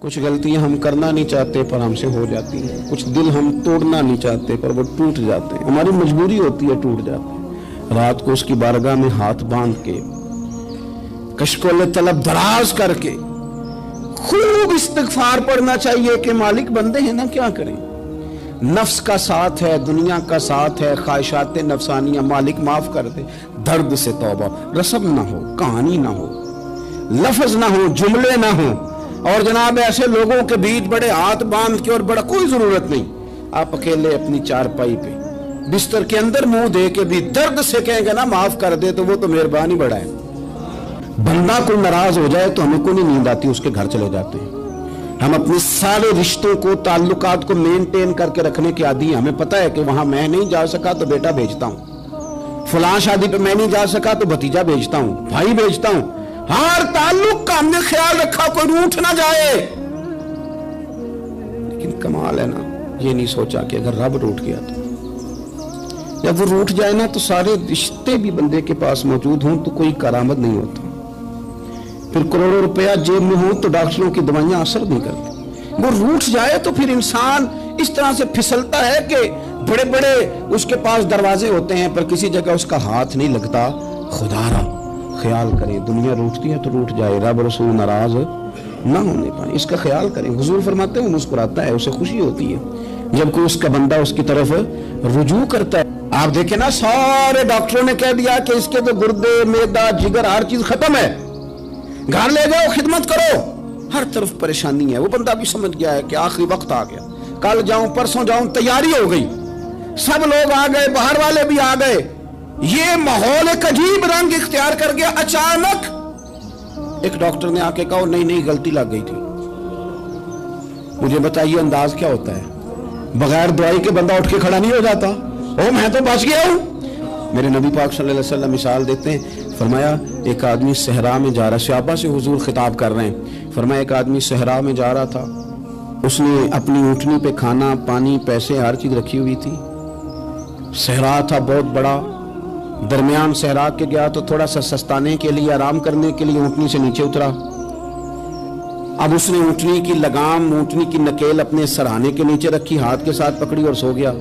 کچھ غلطیاں ہم کرنا نہیں چاہتے پر ہم سے ہو جاتی ہیں، کچھ دل ہم توڑنا نہیں چاہتے پر وہ ٹوٹ جاتے ہیں، ہماری مجبوری ہوتی ہے ٹوٹ جاتے ہیں۔ رات کو اس کی بارگاہ میں ہاتھ باندھ کے کشکول طلب دراز کر کے خوب استغفار پڑھنا چاہیے کہ مالک بندے ہیں نا، کیا کریں، نفس کا ساتھ ہے، دنیا کا ساتھ ہے، خواہشات نفسانیہ، مالک معاف کر دے۔ درد سے توبہ، رسم نہ ہو، کہانی نہ ہو، لفظ نہ ہو، جملے نہ ہو، اور جناب ایسے لوگوں کے بیچ بڑے ہاتھ باندھ کے اور بڑا کوئی ضرورت نہیں، آپ اکیلے اپنی چارپائی پہ بستر کے اندر منہ دے کے بھی درد سے کہیں گے نا معاف کر دے تو وہ تو مہربانی بڑا ہے۔ بندہ کوئی ناراض ہو جائے تو ہمیں کو نہیں نیند آتی، اس کے گھر چلے جاتے ہیں۔ ہم اپنے سارے رشتوں کو، تعلقات کو مینٹین کر کے رکھنے کے عادی ہیں۔ ہمیں پتہ ہے کہ وہاں میں نہیں جا سکا تو بیٹا بھیجتا ہوں، فلاں شادی پہ میں نہیں جا سکا تو بھتیجا بھیجتا ہوں، بھائی بھیجتا ہوں۔ ہر تعلق کا ہم نے خیال رکھا کوئی روٹھ نہ جائے، لیکن کمال ہے نا، یہ نہیں سوچا کہ اگر رب روٹھ گیا تو جب وہ روٹھ جائے نا تو سارے رشتے بھی بندے کے پاس موجود ہوں تو کوئی کارآمد نہیں ہوتا، پھر کروڑوں روپیہ جیب میں ہوں تو ڈاکٹروں کی دوائیاں اثر نہیں کرتی۔ وہ روٹھ جائے تو پھر انسان اس طرح سے پھسلتا ہے کہ بڑے بڑے اس کے پاس دروازے ہوتے ہیں پر کسی جگہ اس کا ہاتھ نہیں لگتا۔ خدا را خیال کریں، دنیا روٹتی ہے تو روٹھ جائے، رب رسول ناراض نہ ہونے پائے، اس کا خیال کریں۔ حضور فرماتے ہیں وہ مسکراتا ہے، اسے خوشی ہوتی ہے جب کوئی اس کا بندہ اس کی طرف رجوع کرتا ہے۔ آپ دیکھیں نا، سارے ڈاکٹروں نے کہہ دیا کہ اس کے تو گردے، معدہ، جگر ہر چیز ختم ہے، گھر لے جاؤ، خدمت کرو، ہر طرف پریشانی ہے۔ وہ بندہ بھی سمجھ گیا ہے کہ آخری وقت آ گیا، کل جاؤں پرسوں جاؤں، تیاری ہو گئی، سب لوگ آ گئے، باہر والے بھی آ گئے، یہ ماحول ایک عجیب رنگ اختیار کر گیا۔ اچانک ایک ڈاکٹر نے آ کے کہا نہیں غلطی لگ گئی تھی۔ مجھے بتائیے انداز کیا ہوتا ہے؟ بغیر دعائی کے بندہ اٹھ کے کھڑا نہیں ہو جاتا، او میں تو بچ گیا ہوں۔ میرے نبی پاک صلی اللہ علیہ وسلم مثال دیتے ہیں، فرمایا ایک آدمی صحرا میں جا رہا، صحابہ سے حضور خطاب کر رہے ہیں، فرمایا ایک آدمی صحرا میں جا رہا تھا، اس نے اپنی اونٹنی پہ کھانا، پانی، پیسے، ہر چیز رکھی ہوئی تھی، صحرا تھا بہت بڑا، درمیان صحرا کے گیا تو تھوڑا سا سستانے کے لیے، آرام کرنے کے لیے اونٹنی سے نیچے اترا۔ اب اس نے اونٹنی کی لگام، اونٹنی کی نکیل اپنے سرہانے کے نیچے رکھی، ہاتھ کے ساتھ پکڑی اور سو گیا۔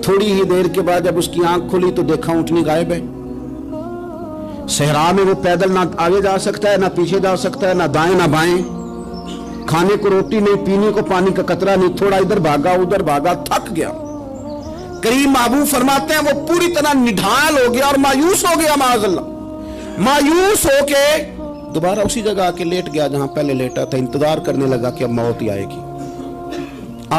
تھوڑی ہی دیر کے بعد جب اس کی آنکھ کھلی تو دیکھا اونٹنی غائب ہے۔ صحرا میں وہ پیدل نہ آگے جا سکتا ہے، نہ پیچھے جا سکتا ہے، نہ دائیں نہ بائیں، کھانے کو روٹی نہیں، پینے کو پانی کا قطرہ نہیں، تھوڑا ادھر بھاگا ادھر بھاگا، تھک گیا۔ کریم محبوب فرماتے ہیں وہ پوری طرح نڈھال ہو گیا اور مایوس ہو گیا، معاذ اللہ، مایوس ہو کے دوبارہ اسی جگہ آ کے لیٹ گیا جہاں پہلے لیٹا تھا، انتظار کرنے لگا کہ اب موت ہی آئے گی،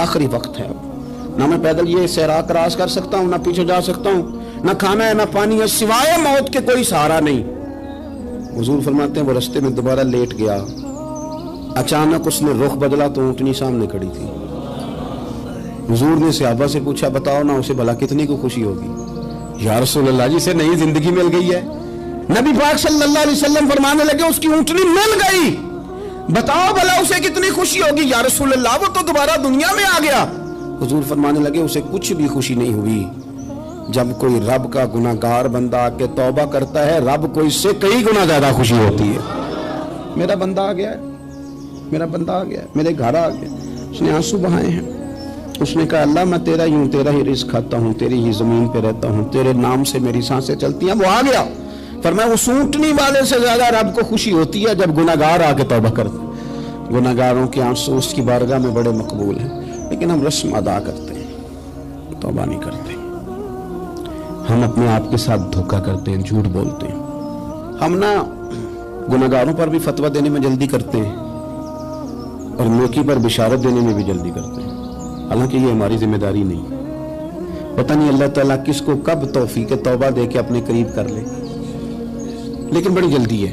آخری وقت ہے، اب نہ میں پیدل یہ صحرا کراس کر سکتا ہوں، نہ پیچھے جا سکتا ہوں، نہ کھانا ہے نہ پانی ہے، سوائے موت کے کوئی سہارا نہیں۔ حضور فرماتے ہیں وہ رستے میں دوبارہ لیٹ گیا، اچانک اس نے رخ بدلا تو اونٹنی سامنے کھڑی تھی۔ حضور نے صحابہ سے پوچھا بتاؤ نا اسے بھلا کتنی کو خوشی ہوگی؟ یا رسول اللہ جسے نئی زندگی مل گئی ہے۔ نبی پاک صلی اللہ علیہ وسلم فرمانے لگے اس کی اونٹنی مل گئی، بتاؤ بھلا اسے کتنی خوشی ہوگی؟ یا رسول اللہ وہ تو دوبارہ دنیا میں آ گیا۔ حضور فرمانے لگے اسے کچھ بھی خوشی نہیں ہوئی۔ جب کوئی رب کا گناہگار بندہ آ کے توبہ کرتا ہے، رب کو اس سے کئی گنا زیادہ خوشی ہوتی ہے۔ میرا بندہ آ گیا ہے، میرا بندہ آ گیا ہے، میرے گھر آ گیا، اس نے آنسو بہائے ہیں، اس نے کہا اللہ میں تیرا ہی ہوں، تیرا ہی رزق کھاتا ہوں، تیری ہی زمین پہ رہتا ہوں، تیرے نام سے میری سانسیں چلتی ہیں۔ وہ آ گیا، فرمایا اس اونٹنی والے سے زیادہ رب کو خوشی ہوتی ہے جب گناہگار آ کے توبہ کرتا ہے۔ گناہگاروں کے آنسو اس کی بارگاہ میں بڑے مقبول ہیں، لیکن ہم رسم ادا کرتے ہیں، توبہ نہیں کرتے، ہم اپنے آپ کے ساتھ دھوکہ کرتے ہیں، جھوٹ بولتے ہیں، ہم نا گناہگاروں پر بھی فتویٰ دینے میں جلدی کرتے ہیں اور نیکی پر بشارت دینے میں بھی جلدی کرتے ہیں، حالانکہ یہ ہماری ذمہ داری نہیں۔ پتہ نہیں اللہ تعالیٰ کس کو کب توفیق توبہ دے کے اپنے قریب کر لے، لیکن بڑی جلدی ہے،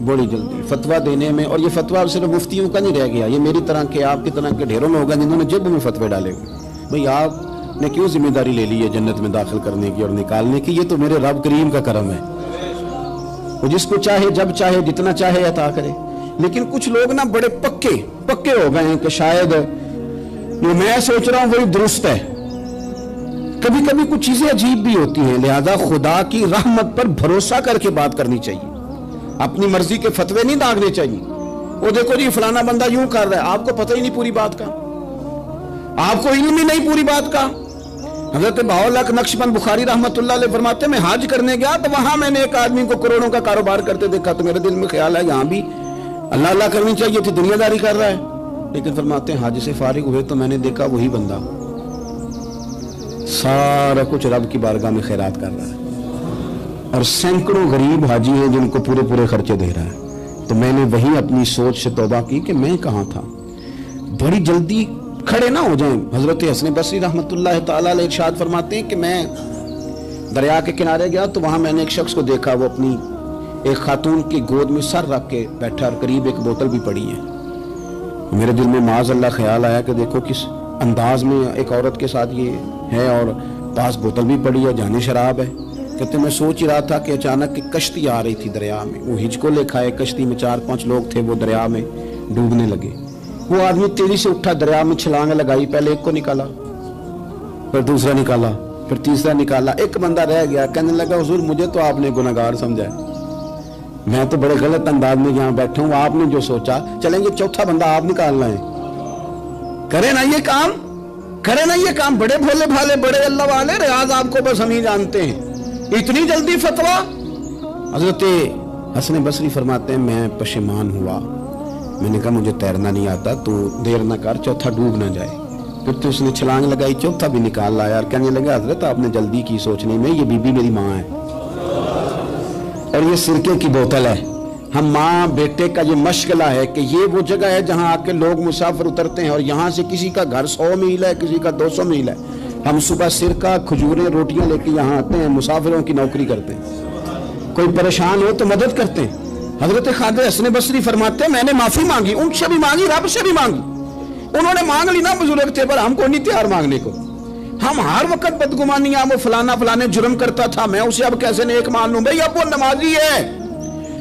بڑی جلدی فتویٰ دینے میں۔ اور یہ فتویٰ صرف مفتیوں کا نہیں رہ گیا، یہ میری طرح کے آپ کی طرح کے ڈھیروں میں ہوگا جنہوں نے جیب میں فتوے ڈالے ہوئے۔ بھئی آپ نے کیوں ذمہ داری لے لی ہے جنت میں داخل کرنے کی اور نکالنے کی؟ یہ تو میرے رب کریم کا کرم ہے، وہ جس کو چاہے جب چاہے جتنا چاہے عطا کرے۔ لیکن کچھ لوگ نا بڑے پکے ہو گئے ہیں کہ شاید جو میں سوچ رہا ہوں وہی درست ہے۔ کبھی کبھی کچھ چیزیں عجیب بھی ہوتی ہیں، لہذا خدا کی رحمت پر بھروسہ کر کے بات کرنی چاہیے، اپنی مرضی کے فتوے نہیں داغنے چاہیے۔ وہ دیکھو جی فلانا بندہ یوں کر رہا ہے، آپ کو پتہ ہی نہیں پوری بات کا، آپ کو علم ہی نہیں پوری بات کا۔ حضرت بہاءاللہ نقشبند بخاری رحمۃ اللہ علیہ فرماتے ہیں میں حج کرنے گیا تو وہاں میں نے ایک آدمی کو کروڑوں کا کاروبار کرتے دیکھا، تو میرے دل میں خیال ہے یہاں بھی اللہ اللہ کرنی چاہیے تھی، دنیا داری کر رہا ہے۔ لیکن فرماتے ہیں حج سے فارغ ہوئے تو میں نے دیکھا وہی بندہ سارا کچھ رب کی بارگاہ میں خیرات کر رہا ہے، اور سینکڑوں غریب حاجی ہیں جن کو پورے پورے خرچے دے رہا ہے۔ تو میں نے وہی اپنی سوچ سے توبہ کی کہ میں کہاں تھا۔ بڑی جلدی کھڑے نہ ہو جائیں۔ حضرت حسن بصری رحمۃ اللہ تعالیٰ علیہ ارشاد فرماتے ہیں کہ میں دریا کے کنارے گیا تو وہاں میں نے ایک شخص کو دیکھا، وہ اپنی ایک خاتون کی گود میں سر رکھ کے بیٹھا اور قریب ایک بوتل بھی پڑی ہے۔ میرے دل میں معاذ اللہ خیال آیا کہ دیکھو کس انداز میں ایک عورت کے ساتھ یہ ہے، اور پاس بوتل بھی پڑی ہے، جانے شراب ہے۔ کہتے میں سوچ ہی رہا تھا کہ اچانک ایک کشتی آ رہی تھی دریا میں، وہ ہچ کو لے کھائے، کشتی میں 4-5 لوگ تھے، وہ دریا میں ڈوبنے لگے۔ وہ آدمی تیزی سے اٹھا، دریا میں چھلانگ لگائی، پہلے ایک کو نکالا، پھر دوسرا نکالا، پھر تیسرا نکالا، ایک بندہ رہ گیا۔ کہنے لگا حضور مجھے تو آپ نے گنہگار سمجھا ہے، میں تو بڑے غلط انداز میں یہاں بیٹھا ہوں، آپ نے جو سوچا چلیں گے چوتھا بندہ آپ نکالنا ہے، کرے نا یہ کام، کرے نا یہ کام۔ بڑے بھولے بھالے بڑے اللہ والے، ریاض آپ کو بس ہم ہی جانتے ہیں، اتنی جلدی فتویٰ۔ حضرت حسن بصری فرماتے ہیں میں پشیمان ہوا، میں نے کہا مجھے تیرنا نہیں آتا، تو دیر نہ کر، چوتھا ڈوب نہ جائے۔ پھر تو اس نے چھلانگ لگائی، چوتھا بھی نکال لایا، اور کہنے لگا حضرت آپ نے جلدی کی سوچنے میں، یہ بی بی میری ماں ہے اور یہ سرکے کی بوتل ہے۔ ہم ماں بیٹے کا یہ مشغلہ ہے کہ یہ وہ جگہ ہے جہاں آ کے لوگ مسافر اترتے ہیں، اور یہاں سے کسی کا گھر 100 میل ہے، کسی کا 200 میل ہے۔ ہم صبح سرکہ کھجوریں روٹیاں لے کے یہاں آتے ہیں، مسافروں کی نوکری کرتے ہیں، کوئی پریشان ہو تو مدد کرتے ہیں۔ حضرت خواجہ حسن بصری فرماتے ہیں میں نے معافی مانگی، ان سے بھی مانگی، رب سے بھی مانگی۔ انہوں نے مانگ لی نا بزرگ تھے، پر ہم کو نہیں تیار مانگنے کو۔ ہم ہر وقت بدگمانیاں، وہ فلانا فلانے جرم کرتا تھا، میں اسے اب کیسے نیک مان لوں؟ بھئی اب وہ نمازی ہے،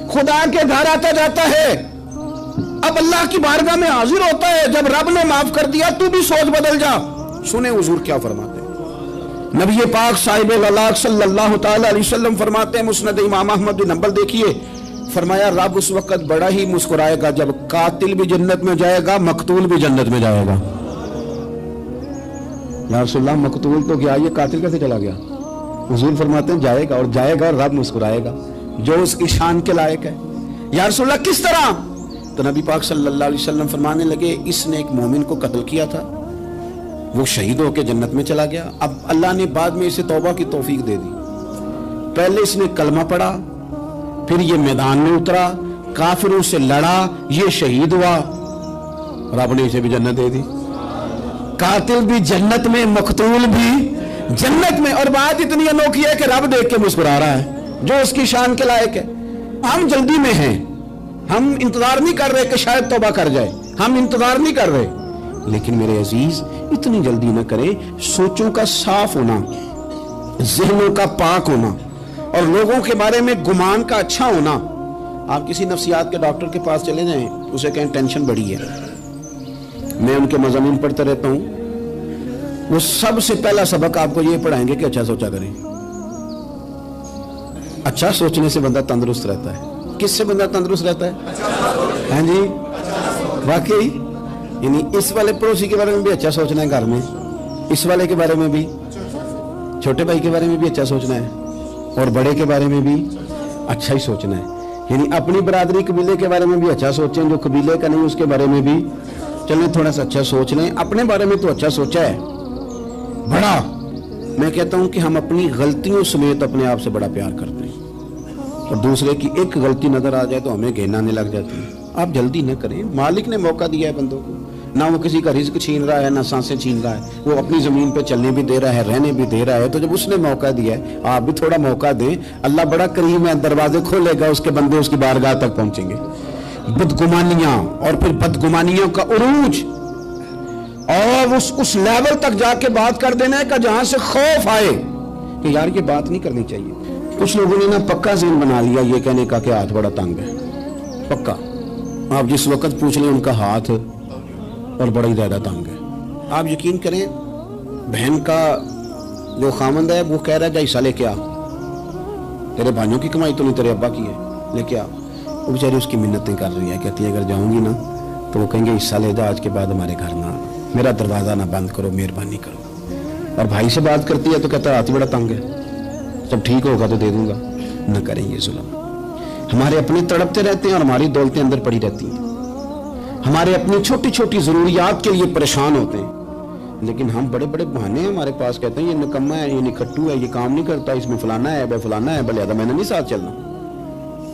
خدا کے گھر آتا جاتا ہے، اب اللہ کی بارگاہ میں حاضر ہوتا ہے، جب رب نے معاف کر دیا تو بھی سوچ بدل جا۔ سنیں حضور کیا فرماتے ہیں، نبی پاک صاحب الاخلاق صلی اللہ تعالی علیہ وسلم فرماتے ہیں، مسند امام احمد بن حنبل دیکھیے، فرمایا رب اس وقت بڑا ہی مسکرائے گا جب قاتل بھی جنت میں جائے گا، مقتول بھی جنت میں جائے گا۔ یا رسول اللہ مقتول تو گیا، یہ قاتل کیسے چلا گیا؟ حضور فرماتے ہیں جائے گا، اور جائے گا اور رب مسکرائے گا جو اس کی شان کے لائق ہے۔ یا رسول اللہ کس طرح؟ تو نبی پاک صلی اللہ علیہ وسلم فرمانے لگے اس نے ایک مومن کو قتل کیا تھا، وہ شہید ہو کے جنت میں چلا گیا، اب اللہ نے بعد میں اسے توبہ کی توفیق دے دی۔ پہلے اس نے کلمہ پڑھا، پھر یہ میدان میں اترا، کافروں سے لڑا، یہ شہید ہوا، رب نے اسے بھی جنت دے دی۔ قاتل بھی جنت میں، مقتول بھی جنت میں، اور بات اتنی انوکھی ہے کہ رب دیکھ کے مسکرا رہا ہے جو اس کی شان کے لائق ہے۔ ہم جلدی میں ہیں، ہم انتظار نہیں کر رہے کہ شاید توبہ کر جائے، ہم انتظار نہیں کر رہے، لیکن میرے عزیز اتنی جلدی نہ کریں۔ سوچوں کا صاف ہونا، ذہنوں کا پاک ہونا، اور لوگوں کے بارے میں گمان کا اچھا ہونا۔ آپ کسی نفسیات کے ڈاکٹر کے پاس چلے جائیں، اسے کہیں ٹینشن بڑی ہے، میں ان کے مضامین پڑھتا رہتا ہوں، وہ سب سے پہلا سبق آپ کو یہ پڑھائیں گے کہ اچھا سوچا کریں۔ اچھا سوچنے سے بندہ تندرست رہتا ہے۔ کس سے بندہ تندرست رہتا ہے؟ ہاں جی واقعی، یعنی اس والے پڑوسی کے بارے میں بھی اچھا سوچنا ہے، گھر میں اس والے کے بارے میں بھی، چھوٹے بھائی کے بارے میں بھی اچھا سوچنا ہے، اور بڑے کے بارے میں بھی اچھا ہی سوچنا ہے۔ یعنی اپنی برادری قبیلے کے بارے میں بھی اچھا سوچیں، جو قبیلے کا نہیں اس کے بارے میں بھی چلیں تھوڑا سا اچھا سوچ لیں۔ اپنے بارے میں تو اچھا سوچا ہے بڑا، میں کہتا ہوں کہ ہم اپنی غلطیوں سمیت اپنے آپ سے بڑا پیار کرتے ہیں، اور دوسرے کی ایک غلطی نظر آ جائے تو ہمیں گھین آنے لگ جاتی ہے۔ آپ جلدی نہ کریں، مالک نے موقع دیا ہے بندوں کو، نہ وہ کسی کا رزق چھین رہا ہے، نہ سانسیں چھین رہا ہے، وہ اپنی زمین پہ چلنے بھی دے رہا ہے، رہنے بھی دے رہا ہے، تو جب اس نے موقع دیا ہے آپ بھی تھوڑا موقع دیں۔ اللہ بڑا کریم ہے، دروازے کھولے گا، اس کے بندے اس کی بارگاہ تک پہنچیں گے۔ بدگمانیاں اور پھر بدگمانیوں کا عروج، اور اس لیول تک جا کے بات کر دینا ہے کہ جہاں سے خوف آئے کہ یار یہ بات نہیں کرنی چاہیے۔ کچھ لوگوں نے نا پکا ذہن بنا لیا یہ کہنے کا کہ ہاتھ بڑا تنگ ہے، پکا آپ جس وقت پوچھ لیں ان کا ہاتھ اور بڑا ہی زیادہ تنگ ہے۔ آپ یقین کریں، بہن کا جو خامند ہے وہ کہہ رہا ہے جا حصہ لے کے آ، تیرے بھائیوں کی کمائی تو نہیں، تیرے ابا کی ہے، لے کے آ۔ وہ بیچاری اس کی منتیں کر رہی ہے, کہتی ہے اگر جاؤں گی نا تو وہ کہیں گے حصہ لے جا, آج کے بعد ہمارے گھر نہ آنا, میرا دروازہ نہ بند کرو, مہربانی کرو. اور بھائی سے بات کرتی ہے تو کہتا ہے ہاتھ بڑا تنگ ہے, جب ٹھیک ہوگا تو دے دوں گا. نہ کریں یہ ظلم. ہمارے اپنے تڑپتے رہتے ہیں اور ہماری دولتیں اندر پڑی رہتی ہیں. ہمارے اپنی چھوٹی چھوٹی ضروریات کے لیے پریشان ہوتے ہیں, لیکن ہم بڑے بڑے بہانے ہیں ہمارے پاس, کہتے ہیں یہ نکما ہے, یہ نکھٹو ہے, یہ کام نہیں کرتا, اس میں فلانا ہے, بے فلانا ہے, بلے میں نے نہیں ساتھ چلنا.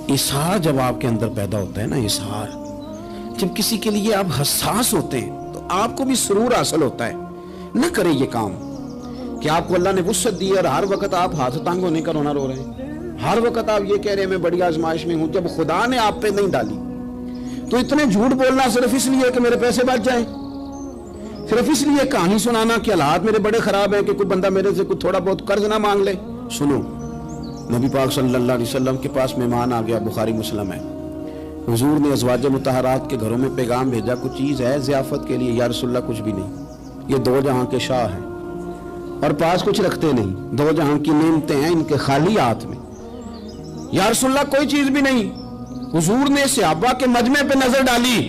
اظہار جب آپ کے اندر پیدا ہوتا ہے نا, اظہار, جب کسی کے لیے آپ حساس ہوتے ہیں تو آپ کو بھی سرور حاصل ہوتا ہے. نہ کریں یہ کام کہ آپ کو اللہ نے وسعت دی اور ہر وقت آپ ہاتھ تنگ ہونے کا رونا رو رہے ہیں, ہر وقت آپ یہ کہہ رہے ہیں میں بڑی آزمائش میں ہوں, جب خدا نے آپ پہ نہیں ڈالی. تو اتنے جھوٹ بولنا صرف اس لیے کہ میرے پیسے بچ جائیں, صرف اس لیے کہانی سنانا کہ حالات میرے بڑے خراب ہیں کہ کوئی بندہ میرے سے کوئی تھوڑا بہت قرض نہ مانگ لے. سنو, نبی پاک صلی اللہ علیہ وسلم کے پاس مہمان آ گیا, بخاری مسلم ہے. حضور نے ازواج مطہرات کے گھروں میں پیغام بھیجا, کچھ چیز ہے ضیافت کے لیے. یا رسول اللہ کچھ بھی نہیں, یہ دو جہاں کے شاہ ہیں اور پاس کچھ رکھتے نہیں, دو جہاں کی نعمتیں ہیں ان کے خالی ہاتھ میں. یا رسول اللہ کوئی چیز بھی نہیں. حضور نے صحابہ کے مجمع پہ نظر ڈالی,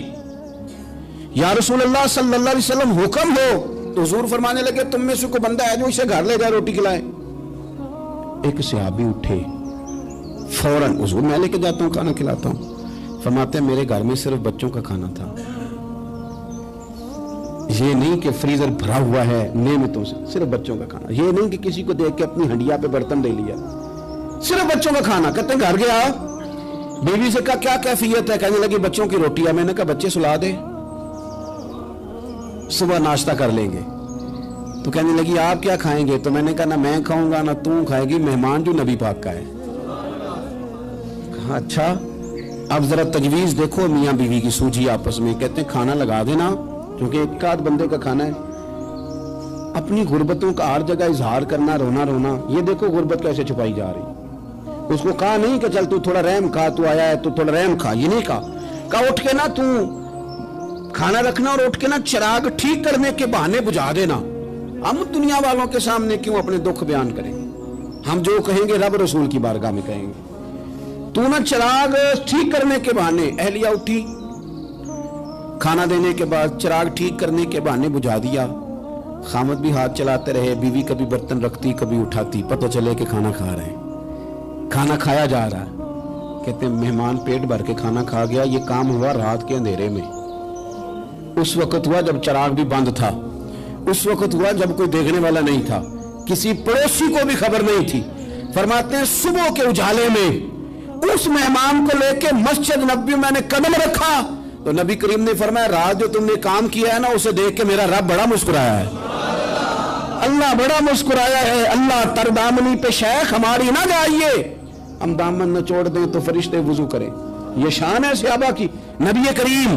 یا رسول اللہ صلی اللہ علیہ وسلم حکم ہو. تو حضور فرمانے لگے تم میں سے کوئی بندہ ہے جو اسے گھر لے جائے روٹی کھلائے. ایک صحابی اٹھے فوراً, حضور میں لے کے جاتا ہوں کھانا کھلاتا ہوں. فرماتے ہیں میرے گھر میں صرف بچوں کا کھانا تھا, یہ نہیں کہ فریزر بھرا ہوا ہے نعمتوں سے, صرف بچوں کا کھانا. یہ نہیں کہ کسی کو دیکھ کے اپنی ہنڈیا پہ برتن دے لیا, صرف بچوں کا کھانا. کہتے ہیں گھر گیا, بیوی سے کہا کیا کیفیت ہے, کہنے لگی بچوں کی روٹی ہے. میں نے کہا بچے سلا دے, صبح ناشتہ کر لیں گے. تو کہنے لگی آپ کیا کھائیں گے؟ تو میں نے کہا نہ میں کھاؤں گا نہ تم کھائے گی, مہمان جو نبی پاک کا ہے. کہا اچھا, اب ذرا تجویز دیکھو میاں بیوی کی سوجھی آپس میں. کہتے ہیں کھانا لگا دینا کیونکہ ایک آدھ بندے کا کھانا ہے. اپنی غربتوں کا ہر جگہ اظہار کرنا, رونا رونا. یہ دیکھو غربت کیسے چھپائی جا رہی. اس کو کہا نہیں کہ چل تو تھوڑا رحم کھا, تو آیا ہے تو تھوڑا رحم کھا, یہ نہیں کہا اٹھ کے نا تو کھانا رکھنا اور اٹھ کے نا چراغ ٹھیک کرنے کے بہانے بجھا دینا. ہم دنیا والوں کے سامنے کیوں اپنے دکھ بیان کریں؟ ہم جو کہیں گے رب رسول کی بارگاہ میں کہیں گے. تو نا چراغ ٹھیک کرنے کے بہانے, اہلیہ اٹھی کھانا دینے کے بعد چراغ ٹھیک کرنے کے بہانے بجھا دیا. خامد بھی ہاتھ چلاتے رہے, بیوی کبھی برتن رکھتی کبھی اٹھاتی, پتہ چلے کہ کھانا کھا رہے ہیں, کھانا کھایا جا رہا ہے. کہتے ہیں مہمان پیٹ بھر کے کھانا کھا گیا. یہ کام ہوا رات کے اندھیرے میں, اس وقت ہوا جب چراغ بھی بند تھا, اس وقت ہوا جب کوئی دیکھنے والا نہیں تھا, کسی پڑوسی کو بھی خبر نہیں تھی. فرماتے ہیں صبح کے اجالے میں اس مہمان کو لے کے مسجد نبوی میں نے قدم رکھا تو نبی کریم نے فرمایا رات جو تم نے کام کیا ہے نا اسے دیکھ کے میرا رب بڑا مسکرایا ہے, اللہ بڑا مسکرایا ہے. اللہ تر دامنی پہ شیخ ہماری نہ جائیے, ہم دامن نہ چھوڑ دیں تو فرشتے وضو کریں. یہ شان ہے صحابہ کی. نبی کریم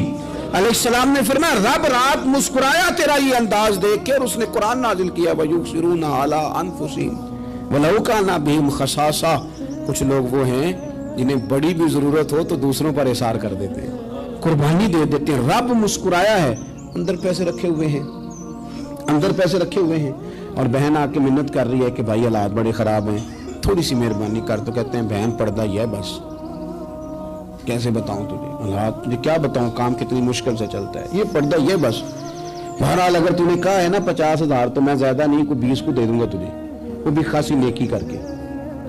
علیہ السلام نے فرمایا رب رات مسکرایا تیرا یہ انداز دیکھ کے, اور اس نے قرآن نازل کیا وَيُؤْثِرُونَ عَلَىٰ أَنفُسِهِمْ وَلَوْ كَانَ بِهِمْ خَصَاصَةٌ. کچھ لوگ وہ ہیں جنہیں بڑی بھی ضرورت ہو تو دوسروں پر اثار کر دیتے ہیں, قربانی دے دیتے ہیں. رب مسکرایا ہے, اندر پیسے رکھے ہوئے ہیں, اندر پیسے رکھے ہوئے ہیں. اور بہن آ کے منت کر رہی ہے کہ بھائی حالات بڑے خراب ہیں, تھوڑی سی مہربانی کر. تو کہتے ہیں بہن پردہ یہ ہے بس, کیسے بتاؤں تجھے حالات, تجھے کیا بتاؤں, کام کتنی مشکل سے چلتا ہے, یہ پردہ یہ بس. بہرحال اگر تُو نے کہا ہے نا 50,000 تو میں زیادہ نہیں کوئی 20 کو دے دوں گا تجھے, وہ بھی خاصی نیکی کر کے,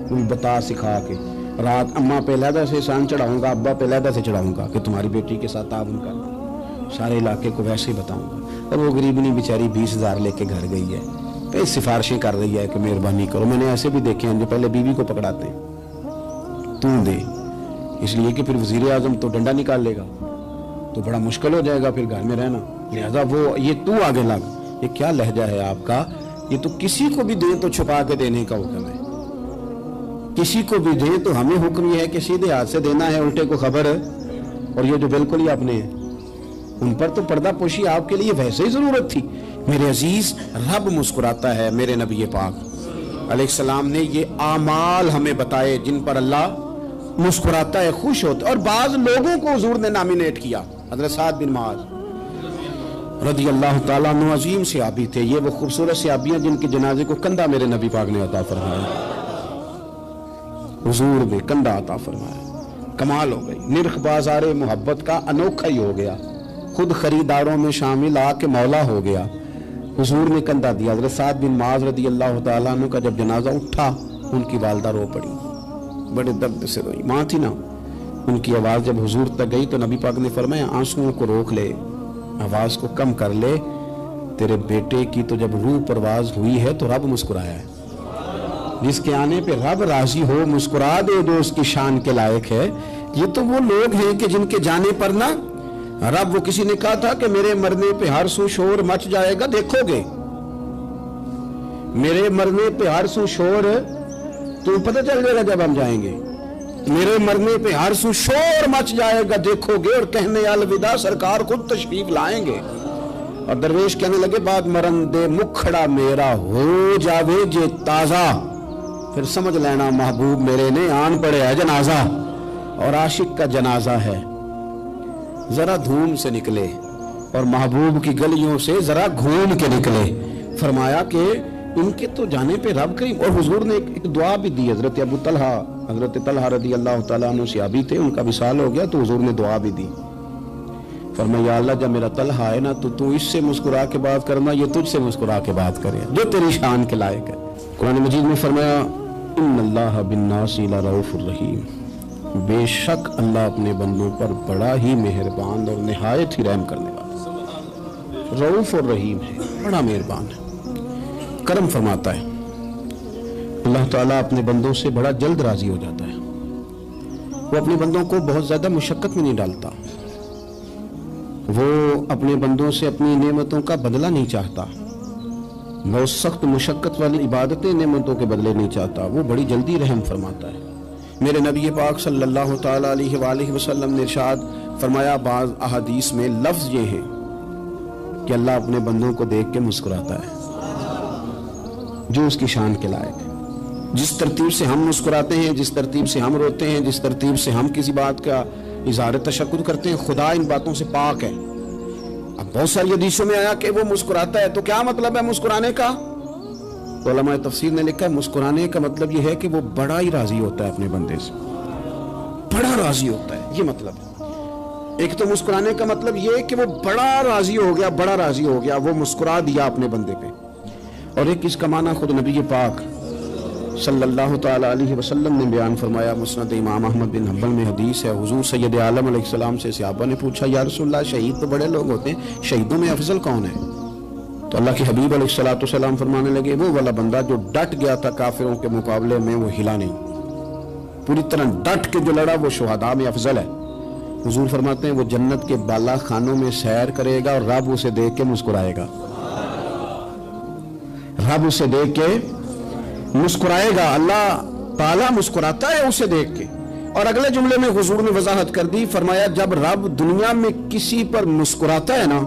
وہ بھی بتا سکھا کے. رات اماں پہ علیحدہ سے سان چڑھاؤں گا, ابا پہ علیحدہ سے چڑھاؤں گا کہ تمہاری بیٹی کے ساتھ تعاون کرنا, سارے علاقے کو ویسے ہی بتاؤں گا. اور وہ غریبنی بیچاری 20,000 لے کے گھر گئی ہے, کئی سفارشیں کر رہی ہے کہ مہربانی کرو. میں نے ایسے بھی دیکھے ہیں جو پہلے بیوی کو پکڑاتے ہیں, تو دے, اس لیے کہ پھر وزیر اعظم تو ڈنڈا نکال لے گا تو بڑا مشکل ہو جائے گا پھر گھر میں رہنا. لہذا وہ یہ تو آگے لگ. یہ کیا لہجہ ہے آپ کا, یہ تو کسی کو بھی دیں تو چھپا کے دینے کا حکم ہے, کسی کو بھی دیں تو ہمیں حکم یہ ہے کہ سیدھے ہاتھ سے دینا ہے, الٹے کو خبر. اور یہ جو بالکل ہی اپنے ہیں ان پر تو پردہ پوشی آپ کے لیے ویسے ہی ضرورت تھی. میرے عزیز رب مسکراتا ہے. میرے نبی پاک علیہ السلام نے یہ اعمال ہمیں بتائے جن پر اللہ مسکراتا ہے, خوش ہوتا ہے. اور بعض لوگوں کو حضور نے نامینیٹ کیا. حضرت سعد بن معاذ رضی اللہ تعالیٰ عنہ عظیم صحابی تھے. یہ وہ خوبصورت صحابیاں جن کے جنازے کو کندھا میرے نبی پاک نے عطا فرمایا, حضور نے کندھا عطا فرمایا. کمال ہو گئی. نرخ بازار محبت کا انوکھا ہی ہو گیا, خود خریداروں میں شامل آ کے مولا ہو گیا. حضور نے کندھا دیا. حضرت سعد بن معاذ رضی اللہ تعالیٰ عنہ کا جب جنازہ اٹھا, ان کی والدہ رو پڑی, بڑے درد سے روئی. ماں تھی نا, ان کی آواز جب حضور تک گئی تو نبی پاک نے فرمایا آنسوؤں کو روک لے, آواز کو کم کر لے, تیرے بیٹے کی تو جب روح پرواز ہوئی ہے تو رب مسکرایا ہے. جس کے آنے پہ رب راضی ہو مسکرا دے جو اس کی شان کے لائق ہے. یہ تو وہ لوگ ہیں کہ جن کے جانے پر نا رب, وہ کسی نے کہا تھا کہ میرے مرنے پہ ہر سو شور مچ جائے گا, دیکھو گے میرے مرنے پہ ہر سو شور, تو پتہ چل جائے گا جب ہم جائیں گے, میرے مرنے پہ ہر سو شور مچ جائے گا دیکھو گے, اور کہنے الوداع سرکار خود تشریف لائیں گے. اور درویش کہنے لگے بعد مرن دے مکھڑا میرا ہو جاوے جے تازہ, پھر سمجھ لینا محبوب میرے نے آن پڑے ہے جنازہ. اور عاشق کا جنازہ ہے ذرا دھوم سے نکلے, اور محبوب کی گلیوں سے ذرا گھوم کے نکلے. فرمایا کہ ان کے تو جانے پہ رب کریم. اور حضور نے ایک دعا بھی دی. حضرت ابو طلحہ, حضرت طلحہ رضی اللہ تعالیٰ عنہ صحابی تھے, ان کا وصال ہو گیا تو حضور نے دعا بھی دی. فرمایا یا اللہ جب میرا طلحہ ہے نا تو اس سے مسکرا کے بات کرنا, یہ تجھ سے مسکرا کے بات کرے جو تیری شان کے لائق ہے. قرآن مجید میں فرمایا ان اللہ بالناس لرؤوف الرحیم, بے شک اللہ اپنے بندوں پر بڑا ہی مہربان اور نہایت ہی رحم کرنے والا, رؤوف اور رحیم ہے, بڑا مہربان ہے, کرم فرماتا ہے. اللہ تعالیٰ اپنے بندوں سے بڑا جلد راضی ہو جاتا ہے. وہ اپنے بندوں کو بہت زیادہ مشقت میں نہیں ڈالتا, وہ اپنے بندوں سے اپنی نعمتوں کا بدلہ نہیں چاہتا, بہت سخت مشقت والی عبادتیں نعمتوں کے بدلے نہیں چاہتا, وہ بڑی جلدی رحم فرماتا ہے. میرے نبی پاک صلی اللہ تعالیٰ علیہ وآلہ وسلم نے ارشاد فرمایا, بعض احادیث میں لفظ یہ ہے کہ اللہ اپنے بندوں کو دیکھ کے مسکراتا ہے جو اس کی شان کے لائق ہے. جس ترتیب سے ہم مسکراتے ہیں, جس ترتیب سے ہم روتے ہیں, جس ترتیب سے ہم کسی بات کا اظہار تشکر کرتے ہیں, خدا ان باتوں سے پاک ہے. اب بہت ساری حدیثوں میں آیا کہ وہ مسکراتا ہے, تو کیا مطلب ہے مسکرانے کا؟ علماء تفسیر نے لکھا ہے مسکرانے کا مطلب یہ ہے کہ وہ بڑا ہی راضی ہوتا ہے اپنے بندے سے, بڑا راضی ہوتا ہے, یہ مطلب ہے. ایک تو مسکرانے کا مطلب یہ کہ وہ بڑا راضی ہو گیا, بڑا راضی ہو گیا, وہ مسکرا دیا اپنے بندے پہ. اور ایک اس کا معنی خود نبی پاک صلی اللہ تعالیٰ علیہ وسلم نے بیان فرمایا. مسند امام احمد بن حنبل میں حدیث ہے, حضور سید عالم علیہ السلام سے صحابہ نے پوچھا یا رسول اللہ شہید تو بڑے لوگ ہوتے ہیں, شہیدوں میں افضل کون ہے؟ تو اللہ کے حبیب علیہ السلام فرمانے لگے وہ والا بندہ جو ڈٹ گیا تھا کافروں کے مقابلے میں, وہ ہلا نہیں, پوری طرح ڈٹ کے جو لڑا, وہ شہداء میں افضل ہے. حضور فرماتے ہیں وہ جنت کے بالا خانوں میں سیر کرے گا اور رب اسے دیکھ کے مسکرائے گا, رب اسے دیکھ کے مسکرائے گا. اللہ تعالیٰ مسکراتا ہے اسے دیکھ کے. اور اگلے جملے میں حضور نے وضاحت کر دی, فرمایا جب رب دنیا میں کسی پر مسکراتا ہے نا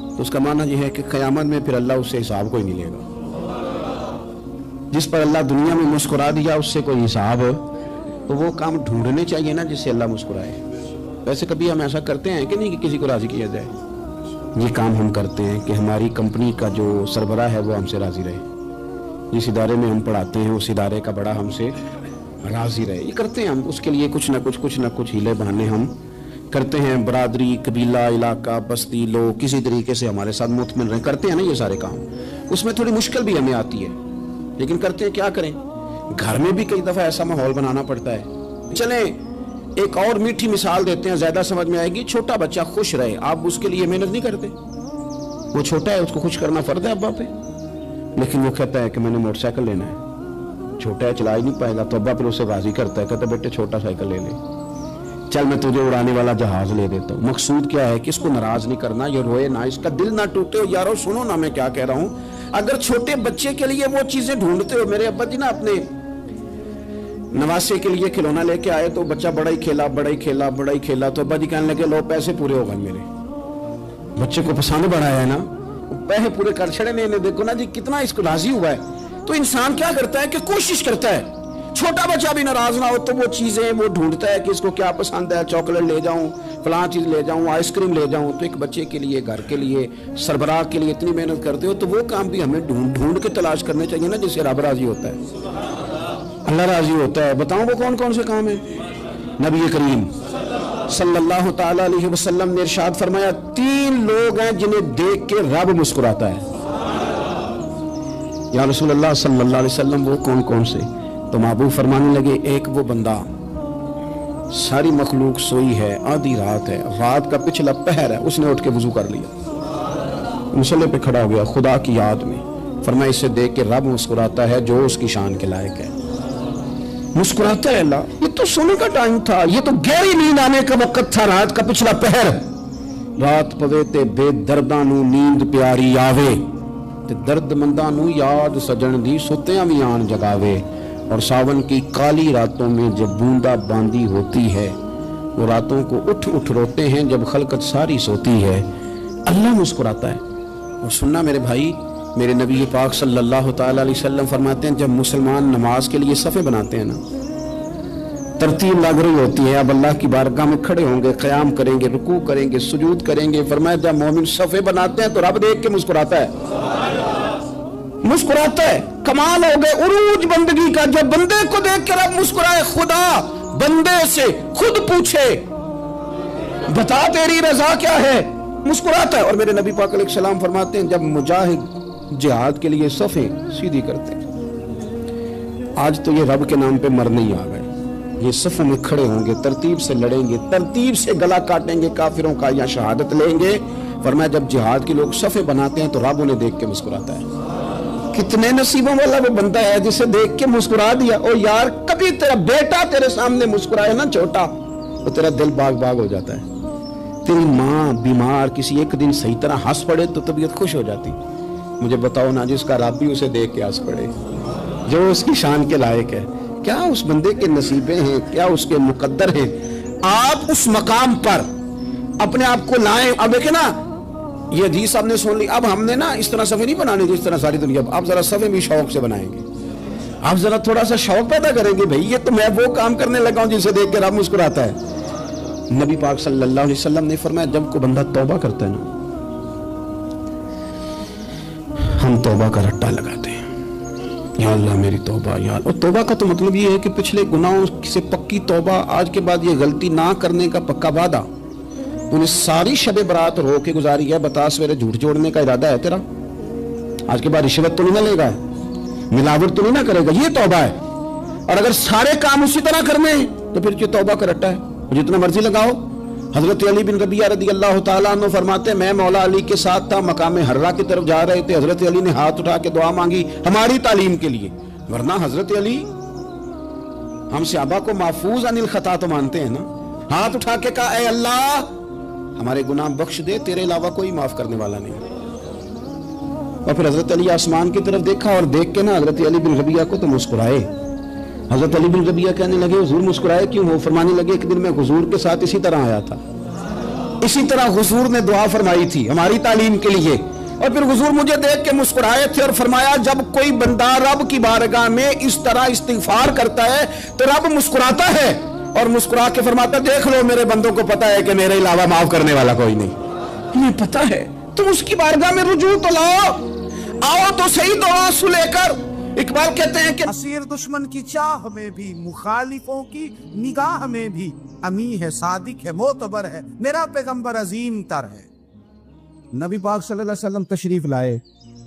تو اس کا معنی یہ ہے کہ قیامت میں پھر اللہ اس سے حساب کوئی نہیں لے گا. جس پر اللہ دنیا میں مسکرا دیا اس سے کوئی حساب, تو وہ کام ڈھونڈنے چاہیے نا جس سے اللہ مسکرائے. ویسے کبھی ہم ایسا کرتے ہیں کہ نہیں کہ کسی کو راضی کیا جائے؟ یہ کام ہم کرتے ہیں کہ ہماری کمپنی کا جو سربراہ ہے وہ ہم سے راضی رہے, جس ادارے میں ہم پڑھاتے ہیں اس ادارے کا بڑا ہم سے راضی رہے. یہ کرتے ہیں ہم, اس کے لیے کچھ نہ کچھ ہیلے بہانے ہم کرتے ہیں. برادری, قبیلہ, علاقہ, بستی لوگ کسی طریقے سے ہمارے ساتھ مطمئن رہیں, کرتے ہیں نا یہ سارے کام. اس میں تھوڑی مشکل بھی ہمیں آتی ہے لیکن کرتے ہیں. کیا کریں, گھر میں بھی کئی دفعہ ایسا ماحول بنانا پڑتا ہے. چلیں ایک اور میٹھی مثال دیتے ہیں, زیادہ سمجھ میں آئے گی. چھوٹا بچہ خوش رہے, آپ اس کے لیے محنت نہیں کرتے, وہ چھوٹا ہے اس کو خوش کرنا فرض ہے ابا پہ, لیکن وہ کہتا ہے کہ میں نے موٹر سائیکل لینا ہے, چھوٹا ہے چلا ہی نہیں پائے گا, تو ابا پھر اسے راضی کرتا ہے, کہتا ہے بیٹے چھوٹا سائیکل لے لے, چل میں تجھے اڑانے والا جہاز لے دیتا ہوں. مقصود کیا ہے کہ اس کو ناراض نہیں کرنا, یہ روئے نہ, اس کا دل نہ ٹوٹے. یارو سنو نا میں کیا کہہ رہا ہوں, اگر چھوٹے بچے کے لیے وہ چیزیں ڈھونڈتے ہو, میرے ابا جی نا اپنے نواسے کے لیے کھلونا لے کے آئے تو بچہ بڑا ہی کھیلا, تو ابا جی کہنے لگے لو پیسے پورے ہو گئے میرے. بچے کو پسند بڑا ہے نا, پیسے پورے کر چھڑے نے, دیکھو نا جی کتنا اس کو راضی ہوا ہے. تو انسان کیا کرتا ہے کہ کوشش کرتا ہے, چھوٹا بچہ بھی ناراض نہ ہو تو وہ چیزیں وہ ڈھونڈتا ہے کہ اس کو کیا پسند ہے, چاکلیٹ لے جاؤں, فلاں چیز لے جاؤں, آئس کریم لے جاؤں. تو ایک بچے کے لیے, گھر کے لیے, سربراہ کے لیے اتنی محنت کرتے ہو, تو وہ کام بھی ہمیں ڈھونڈ کے تلاش کرنے چاہیے نا جس سے رب راضی ہوتا ہے, اللہ راضی ہوتا ہے. بتاؤں وہ کون کون سے کام ہیں؟ نبی کریم صلی اللہ تعالی علیہ وسلم نے ارشاد فرمایا 3 لوگ ہیں جنہیں دیکھ کے رب مسکراتا ہے۔ یا رسول اللہ صلی اللہ علیہ وسلم وہ کون کون سے؟ تو محبوب فرمانے لگے ایک وہ بندہ ساری مخلوق سوئی ہے، آدھی رات ہے، رات کا پچھلا پہر ہے، اس نے اٹھ کے وضو کر لیا، مصلی پہ کھڑا ہو گیا خدا کی یاد میں، فرمایا اسے دیکھ کے رب مسکراتا ہے جو اس کی شان کے لائق ہے۔ مسکراتا ہے اللہ، یہ تو سونے کا ٹائم تھا، یہ تو گہری نیند آنے کا وقت تھا، رات کا پچھلا پہر، رات پوے تے بے درداں نو نیند پیاری آوے تے درد منداں نو یاد سجن دی ستیاں بھی آن جگاوے، اور ساون کی کالی راتوں میں جب بوندا باندی ہوتی ہے وہ راتوں کو اٹھ اٹھ روتے ہیں جب خلقت ساری سوتی ہے، اللہ مسکراتا ہے۔ اور سننا میرے بھائی، میرے نبی پاک صلی اللہ تعالی علیہ وسلم فرماتے ہیں جب مسلمان نماز کے لیے صفیں بناتے ہیں نا، ترتیب لگ رہی ہوتی ہے، اب اللہ کی بارگاہ میں کھڑے ہوں گے، قیام کریں گے، رکوع کریں گے، سجود کریں گے، فرمایا جب مومن صفیں بناتے ہیں تو رب دیکھ کے مسکراتا ہے، مسکراتا ہے۔ کمال ہو گئے عروج بندگی کا، جب بندے کو دیکھ کے رب مسکرائے، خدا بندے سے خود پوچھے بتا تیری رضا کیا ہے، مسکراتا ہے۔ اور میرے نبی پاک علیہ السلام فرماتے ہیں جب مجاہد جہاد کے لیے صفیں سیدھی کرتے ہیں، آج تو یہ رب کے نام پہ مرنے ہی آ گئے، یہ صفوں میں کھڑے ہوں گے، ترتیب سے لڑیں گے، ترتیب سے گلا کاٹیں گے کافروں کا یا شہادت لیں گے۔ فرمایا جب جہاد کے لوگ صفیں بناتے ہیں تو رب انہیں دیکھ کے مسکراتا ہے۔ کتنے نصیبوں والا وہ بندہ ہے جسے دیکھ کے مسکرا دیا۔ او یار کبھی تیرا بیٹا تیرے سامنے مسکرائے نا چھوٹا، تو تیرا دل باغ باغ ہو جاتا ہے۔ تیری ماں بیمار کسی ایک دن صحیح طرح ہنس پڑے تو طبیعت خوش ہو جاتی۔ مجھے بتاؤ نا جس کا رب بھی اسے دیکھ کے ہنس پڑے، جو اس کی شان کے لائق ہے، کیا اس بندے کے نصیبیں ہیں، کیا اس کے مقدر ہیں۔ آپ اس مقام پر اپنے آپ کو لائیں۔ اب دیکھیں نا یہ حدیث آپ نے سن لی، اب ہم نے نا اس طرح صفحے نہیں بنانے جس طرح ساری دنیا، آپ ذرا صفحے بھی شوق سے بنائیں گے، آپ ذرا تھوڑا سا شوق پیدا کریں گے، بھئی یہ تو میں وہ کام کرنے لگا ہوں جسے دیکھ کے رب مسکراتا ہے۔ نبی پاک صلی اللہ علیہ وسلم نے فرمایا جب کوئی بندہ توبہ کرتا ہے نا، ہم توبہ کا رٹا لگاتے ہیں، یا اللہ میری توبہ، یا اللہ۔ اور توبہ کا تو مطلب یہ ہے کہ پچھلے گناہوں سے پکی توبہ، آج کے بعد یہ غلطی نہ کرنے کا پکا وعدہ۔ انہیں ساری شب برات رو کے گزاری ہے، بتا سویرے جھوٹ جوڑنے کا ارادہ ہے تیرا، آج کے بعد رشوت تو نہیں نہ لے گا، ملاوٹ تو نہیں نہ کرے گا، یہ توبہ ہے۔ اور اگر سارے کام اسی طرح کرنے ہیں تو پھر یہ توبہ کا رٹا ہے، جتنا مرضی لگاؤ۔ حضرت علی بن ربیعہ رضی اللہ تعالیٰ عنہ فرماتے ہیں میں مولا علی کے ساتھ تھا، مقام حرہ کی طرف جا رہے تھے، حضرت علی نے ہاتھ اٹھا کے دعا مانگی ہماری تعلیم کے لیے، ورنہ حضرت علی ہم صحابہ کو محفوظ عن الخطا تو مانتے ہیں نا، ہاتھ اٹھا کے کہا اے اللہ ہمارے گناہ بخش دے، تیرے علاوہ کوئی معاف کرنے والا نہیں۔ اور پھر حضرت علی آسمان کی طرف دیکھا اور دیکھ کے نا حضرت علی بن ربیعہ کو تو مسکرائے۔ حضرت علی بن ربیعہ کہنے لگے حضور مسکرائے کیوں ہو؟ فرمانے لگے ایک دن میں حضور کے ساتھ اسی طرح آیا تھا، اسی طرح حضور نے دعا فرمائی تھی ہماری تعلیم کے لیے، اور پھر حضور مجھے دیکھ کے مسکرائے تھے اور فرمایا جب کوئی بندہ رب کی بارگاہ میں اس طرح استغفار کرتا ہے تو رب مسکراتا ہے، اور مسکرا کے فرماتا دیکھ لو میرے بندوں کو پتا ہے کہ میرے علاوہ معاف کرنے والا کوئی نہیں، انہیں پتا ہے، تم اس کی بارگاہ میں رجوع تو لاؤ، آؤ تو صحیح دعا آنسو لے کر۔ اقبال کہتے ہیں کہ اسیر دشمن کی چاہ میں بھی، مخالفوں کی نگاہ میں بھی، امی ہے، صادق ہے، معتبر ہے، میرا پیغمبر عظیم تر ہے۔ نبی پاک صلی اللہ علیہ وسلم تشریف لائے،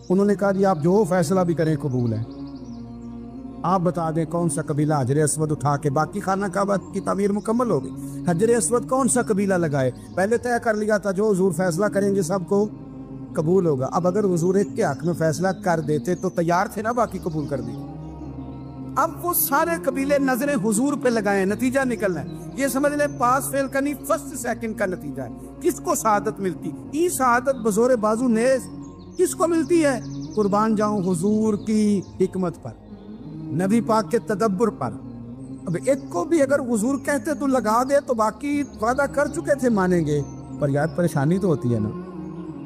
انہوں نے کہا جی آپ جو فیصلہ بھی کریں قبول ہے، آپ بتا دیں کون سا قبیلہ حجر اسود اٹھا کے، باقی خانہ کعبہ کی تعمیر مکمل ہوگی، حجر اسود کون سا قبیلہ لگائے، پہلے طے کر لیا تھا جو حضور فیصلہ کریں گے سب کو قبول ہوگا۔ اب اگر حضور ایک کے حق میں فیصلہ کر دیتے تو تیار تھے نا باقی قبول کر دی، اب وہ سارے قبیلے نظریں حضور پہ لگائیں، نتیجہ نکلنا ہے، یہ سمجھ لیں پاس فیل کا نہیں، فرسٹ سیکنڈ کا نتیجہ ہے۔ کس کو سعادت ملتی؟ یہ سعادت بزور بازو نیز کس کو ملتی ہے؟ قربان جاؤں حضور کی حکمت پر، نبی پاک کے تدبر پر۔ اب ایک کو بھی اگر حضور کہتے تو لگا دے تو باقی وعدہ کر چکے تھے مانیں گے، پر یار پریشانی تو ہوتی ہے نا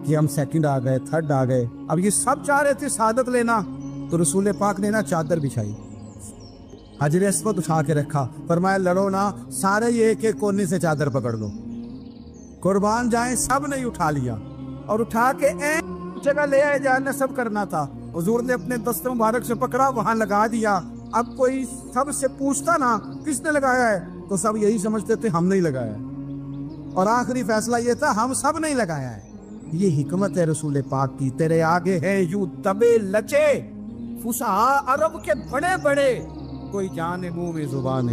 کہ ہم سیکنڈ آ گئے، تھرڈ آ گئے، اب یہ سب چاہ رہے تھے سعادت لینا، تو رسول پاک نے نا چادر بچھائی، حجر اسود اٹھا کے رکھا، فرمایا لڑو نا، سارے یہ ایک ایک کونے سے چادر پکڑ لو، قربان جائیں سب نے اٹھا لیا، اور اٹھا کے جگہ لے آئے جہاں نصب کرنا تھا، حضور نے اپنے دست مبارک سے پکڑا، وہاں لگا دیا۔ اب کوئی سب سے پوچھتا نا کس نے لگایا ہے، تو سب یہی سمجھتے تھے ہم نہیں لگایا، اور آخری فیصلہ یہ تھا ہم سب نہیں لگایا ہے۔ یہ حکمت ہے رسول پاک کی، تیرے آگے ہے یوں دبے لچے فصحاء عرب کے بڑے بڑے، کوئی جان منہ میں زبان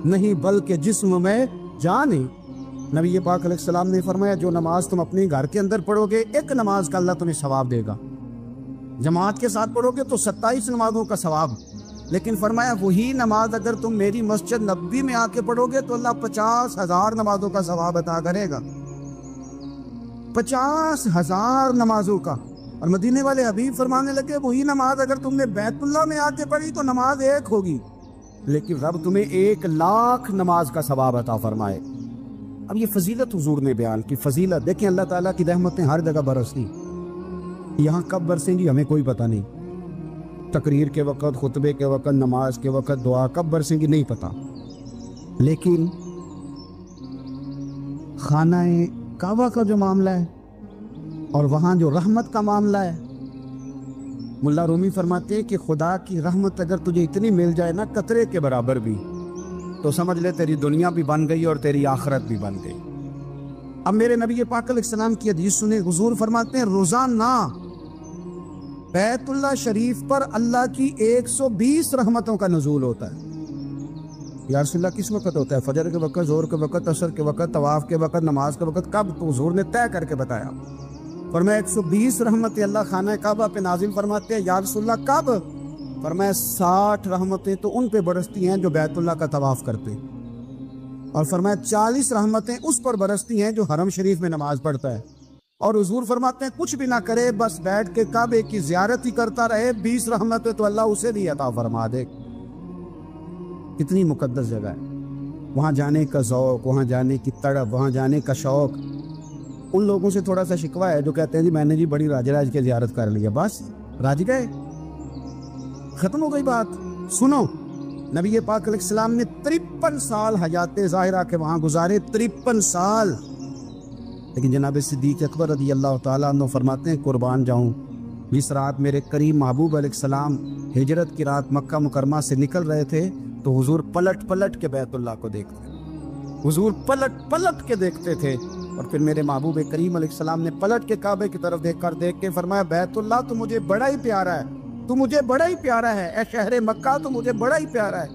نہیں بلکہ جسم میں جان نہیں۔ نبی پاک علیہ السلام نے فرمایا جو نماز تم اپنے گھر کے اندر پڑھو گے، ایک نماز کا اللہ تمہیں ثواب دے گا، جماعت کے ساتھ پڑھو گے تو 27 نمازوں کا ثواب، لیکن فرمایا وہی نماز اگر تم میری مسجد نبوی میں آ کے پڑھو گے تو اللہ 50,000 نمازوں کا ثواب عطا کرے گا، 50,000 نمازوں کا۔ اور مدینے والے حبیب فرمانے لگے وہی نماز اگر تم نے بیت اللہ میں آ کے پڑھی تو نماز ایک ہوگی، لیکن رب تمہیں 1,00,000 نماز کا ثواب عطا فرمائے۔ اب یہ فضیلت حضور نے بیان کی، فضیلت دیکھیں، اللہ تعالیٰ کی رحمتیں ہر جگہ برستی، یہاں کب برسیں گی ہمیں کوئی پتہ نہیں، تقریر کے وقت، خطبے کے وقت، نماز کے وقت، دعا کب برسیں گی نہیں پتہ، لیکن خانہ کعبہ کا جو معاملہ ہے اور وہاں جو رحمت کا معاملہ ہے، ملا رومی فرماتے ہیں کہ خدا کی رحمت اگر تجھے اتنی مل جائے نا قطرے کے برابر بھی، تو سمجھ لے تیری دنیا بھی بن گئی اور تیری آخرت بھی بن گئی۔ اب میرے نبی پاک علیہ السلام کی حدیث سنیں، حضور فرماتے ہیں روزانہ بیت اللہ شریف پر اللہ کی 120 رحمتوں کا نزول ہوتا ہے۔ یا رسول اللہ کس وقت ہوتا ہے؟ فجر کے وقت، ظہر کے وقت، عصر کے وقت، طواف کے وقت، نماز کے وقت، کب؟ تو حضور نے طے کر کے بتایا، فرمایا 120 رحمتیں اللہ خانہ کعبہ پہ نازل فرماتے ہیں۔ یا رسول اللہ کب؟ فرمایا 60 رحمتیں تو ان پہ برستی ہیں جو بیت اللہ کا طواف کرتے ہیں، اور فرمایا 40 رحمتیں اس پر برستی ہیں جو حرم شریف میں نماز پڑھتا ہے، اور حضور فرماتے ہیں کچھ بھی نہ کرے بس بیٹھ کے کعبے کی زیارت ہی کرتا رہے، 20 رحمتیں تو اللہ اسے بھی عطا فرما دے۔ کتنی مقدس جگہ ہے، وہاں جانے کا ذوق، وہاں جانے کی تڑپ، وہاں جانے کا شوق۔ ان لوگوں سے تھوڑا سا شکوہ ہے جو کہتے ہیں جی میں نے جی بڑی راج کے زیارت کر لیا، بس راج گئے، ختم ہو گئی بات۔ سنو، نبی پاک علیہ السلام نے 53 سال حیات ظاہرہ کے وہاں گزارے، 53 سال، لیکن جناب صدیق اکبر رضی اللہ تعالیٰ عنہ فرماتے ہیں قربان جاؤں جس رات میرے کریم محبوب علیہ السلام ہجرت کی رات مکہ مکرمہ سے نکل رہے تھے تو حضور پلٹ پلٹ کے بیت اللہ کو دیکھتے، حضور پلٹ پلٹ کے دیکھتے تھے، اور پھر میرے محبوب کریم علیہ السلام نے پلٹ کے کعبے کی طرف دیکھ کے فرمایا بیت اللہ تو مجھے بڑا ہی پیارا ہے، تو مجھے بڑا ہی پیارا ہے، اے شہر مکہ تو مجھے بڑا ہی پیارا ہے۔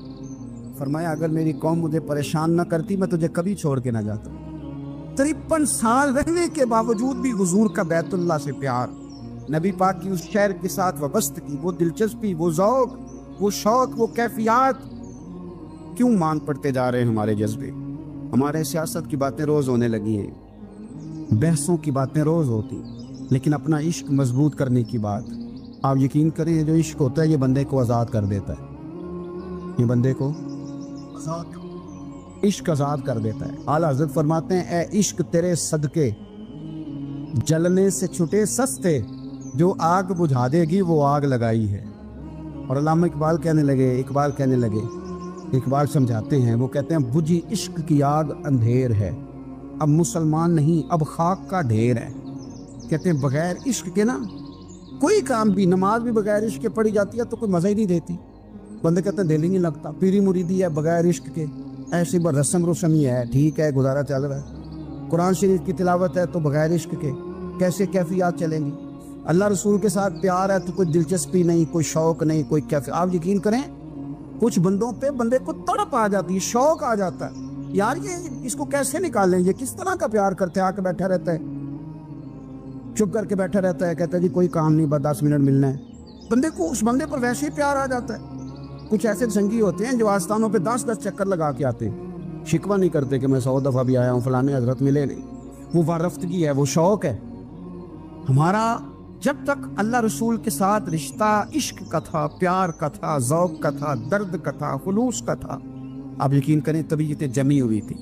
فرمایا اگر میری قوم مجھے پریشان نہ کرتی میں تجھے کبھی چھوڑ کے نہ جاتا۔ 53 سال رہنے کے باوجود بھی حضور کا بیت اللہ سے پیار، نبی پاک کی اس شہر کے ساتھ وابستگی، وہ دلچسپی، وہ ذوق، وہ شوق، وہ کیفیات، کیوں مان پڑتے جا رہے ہیں ہمارے جذبے؟ ہمارے سیاست کی باتیں روز ہونے لگی ہیں، بحثوں کی باتیں روز ہوتی، لیکن اپنا عشق مضبوط کرنے کی بات، آپ یقین کریں جو عشق ہوتا ہے یہ بندے کو آزاد کر دیتا ہے، یہ بندے کو عشق آزاد کر دیتا ہے۔ اعلیٰ حضرت فرماتے ہیں اے عشق تیرے صدقے جلنے سے چھٹے سستے، جو آگ بجھا دے گی وہ آگ لگائی ہے۔ اور علامہ اقبال کہنے لگے اقبال سمجھاتے ہیں، وہ کہتے ہیں بجھی عشق کی آگ اندھیر ہے، اب مسلمان نہیں اب خاک کا ڈھیر ہے۔ کہتے ہیں بغیر عشق کے نا کوئی کام بھی، نماز بھی بغیر عشق کے پڑھی جاتی ہے تو کوئی مزہ ہی نہیں دیتی، بندے کہتے ہیں دل ہی نہیں لگتا، پیری مریدی ہے بغیر عشق کے، ایسی رسم ہی ہے، ٹھیک ہے گزارا چل رہا ہے، قرآن شریف کی تلاوت ہے تو بغیر عشق کے کیسے کیفیات چلیں گی؟ اللہ رسول کے ساتھ پیار ہے تو کوئی دلچسپی نہیں، کوئی شوق نہیں، کوئی کیفیت۔ آپ یقین کریں کچھ بندوں پہ بندے کو تڑپ آ جاتی ہے، شوق آ جاتا ہے، یار یہ اس کو کیسے نکالیں، یہ کس طرح کا پیار کرتے، آ کے بیٹھا رہتا ہے، چپ کر کے بیٹھا رہتا ہے، کہتا ہے جی کوئی کام نہیں بس 10 منٹ ملنا ہے، بندے کو اس بندے پر ویسے ہی پیار آ جاتا ہے۔ کچھ ایسے سنگی ہوتے ہیں جو آستانوں پہ 10 چکر لگا کے آتے ہیں، شکوہ نہیں کرتے کہ میں 100 دفعہ بھی آیا ہوں فلانے حضرت ملے نہیں، وہ وارفتگی ہے، وہ شوق ہے ہمارا۔ جب تک اللہ رسول کے ساتھ رشتہ عشق کا تھا، پیار کا تھا، ذوق کا تھا، درد کا تھا، خلوص کا تھا، آپ یقین کریں طبیعتیں جمی ہوئی تھی۔